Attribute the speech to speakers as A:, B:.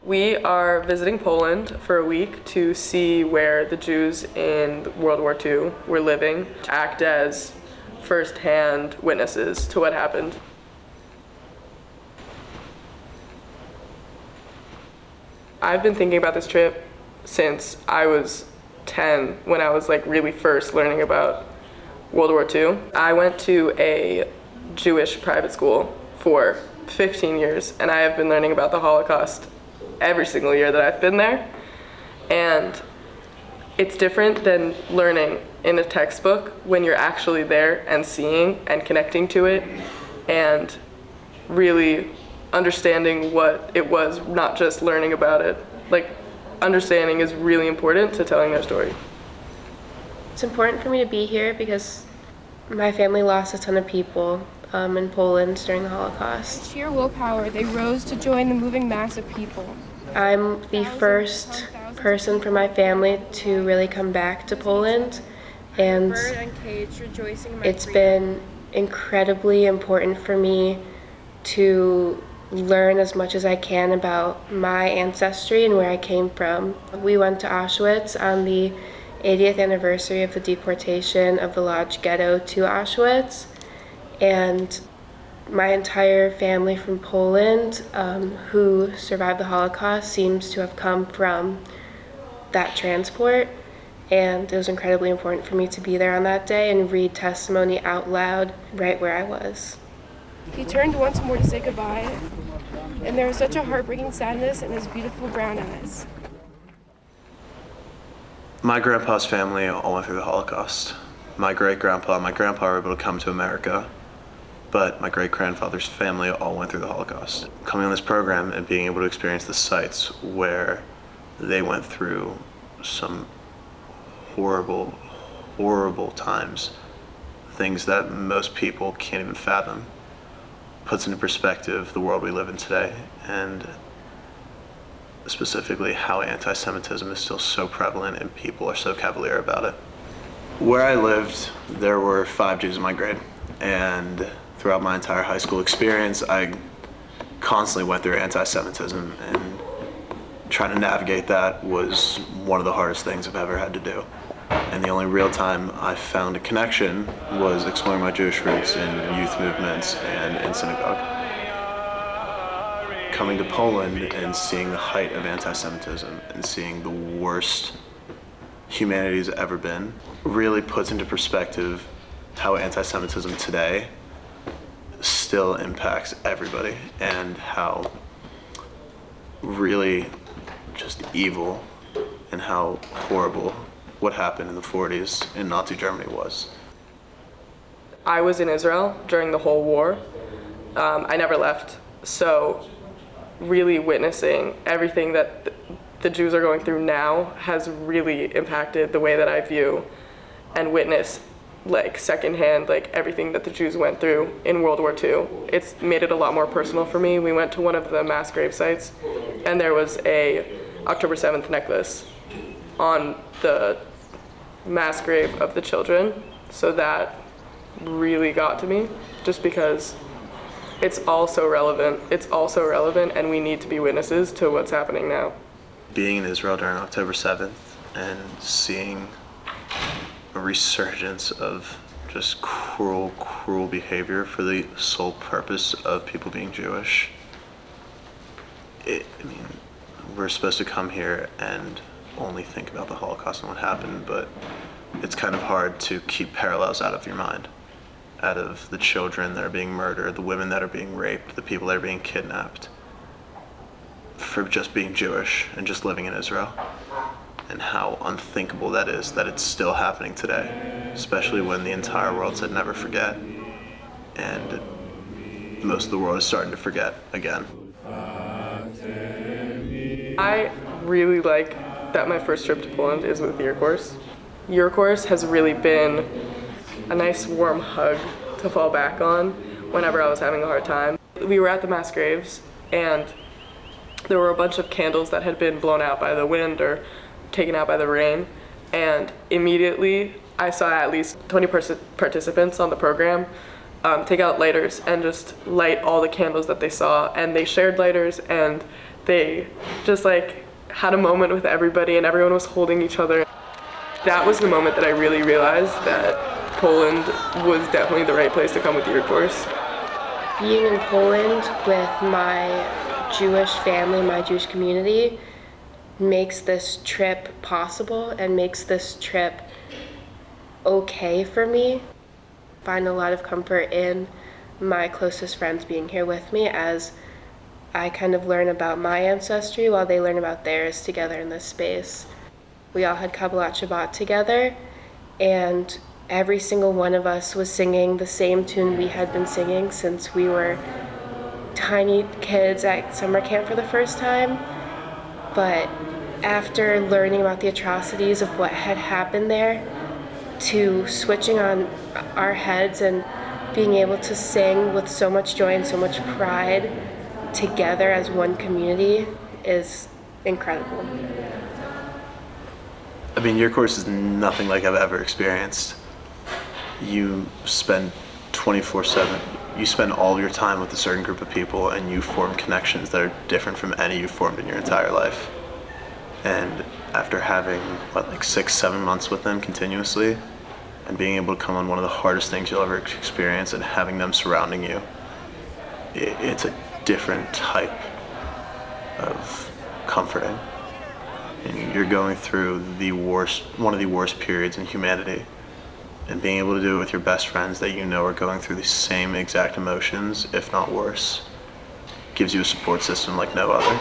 A: We are visiting Poland for a week to see where the Jews in World War II were living, to act as first-hand witnesses to what happened. I've been thinking about this trip since I was 10, when I was really first learning about World War II. I went to a Jewish private school for 15 years, and I have been learning about the Holocaust every single year that I've been there. And it's different than learning in a textbook when you're actually there and seeing and connecting to it and really understanding what it was, not just learning about it. Understanding is really important to telling their story.
B: It's important for me to be here because my family lost a ton of people in Poland during the Holocaust.
C: With sheer willpower, they rose to join the moving mass of people.
B: I'm the first person from my family to really come back to Poland, and it's been incredibly important for me to learn as much as I can about my ancestry and where I came from. We went to Auschwitz on the 80th anniversary of the deportation of the Lodz ghetto to Auschwitz, and my entire family from Poland who survived the Holocaust seems to have come from that transport, and it was incredibly important for me to be there on that day and read testimony out loud right where I was.
C: He turned once more to say goodbye, and there was such a heartbreaking sadness in his beautiful brown eyes.
D: My grandpa's family all went through the Holocaust. My great-grandpa and my grandpa were able to come to America, but my great-grandfather's family all went through the Holocaust. Coming on this program and being able to experience the sites where they went through some horrible, horrible times, things that most people can't even fathom, puts into perspective the world we live in today, and specifically how anti-Semitism is still so prevalent and people are so cavalier about it. Where I lived, there were 5 Jews in my grade, and throughout my entire high school experience, I constantly went through anti-Semitism, and trying to navigate that was one of the hardest things I've ever had to do. And the only real time I found a connection was exploring my Jewish roots in youth movements and in synagogue. Coming to Poland and seeing the height of anti-Semitism and seeing the worst humanity's ever been really puts into perspective how anti-Semitism today still impacts everybody, and how really just evil and how horrible what happened in the 40s in Nazi Germany was.
A: I was in Israel during the whole war. I never left, so really witnessing everything that the Jews are going through now has really impacted the way that I view and witness secondhand everything that the Jews went through in World War II. It's made it a lot more personal for me. We went to one of the mass grave sites, and there was a October 7th necklace on the mass grave of the children, so that really got to me, just because it's all so relevant. It's all so relevant, and we need to be witnesses to what's happening now.
D: Being in Israel during October 7th and seeing a resurgence of just cruel, cruel behavior for the sole purpose of people being Jewish. We're supposed to come here and only think about the Holocaust and what happened, but it's kind of hard to keep parallels out of your mind, out of the children that are being murdered, the women that are being raped, the people that are being kidnapped for just being Jewish and just living in Israel, and how unthinkable that is that it's still happening today, especially when the entire world said never forget, and most of the world is starting to forget again.
A: I really like that my first trip to Poland is with your course. Your course has really been a nice warm hug to fall back on whenever I was having a hard time. We were at the mass graves, and there were a bunch of candles that had been blown out by the wind or taken out by the rain, and immediately I saw at least 20 participants on the program take out lighters and just light all the candles that they saw, and they shared lighters, and they just like had a moment with everybody and everyone was holding each other. That was the moment that I really realized that Poland was definitely the right place to come with your course.
B: Being in Poland with my Jewish family, my Jewish community, makes this trip possible and makes this trip okay for me. I find a lot of comfort in my closest friends being here with me as I kind of learn about my ancestry while they learn about theirs together in this space. We all had Kabbalat Shabbat together, and every single one of us was singing the same tune we had been singing since we were tiny kids at summer camp for the first time. But after learning about the atrocities of what had happened there, to switching on our heads and being able to sing with so much joy and so much pride together as one community is incredible.
D: I mean, your course is nothing like I've ever experienced. You spend 24/7, you spend all of your time with a certain group of people and you form connections that are different from any you've formed in your entire life. And after having, like 6-7 months with them continuously and being able to come on one of the hardest things you'll ever experience and having them surrounding you, it's a different type of comforting. And you're going through one of the worst periods in humanity, and being able to do it with your best friends that you know are going through the same exact emotions, if not worse, gives you a support system like no other.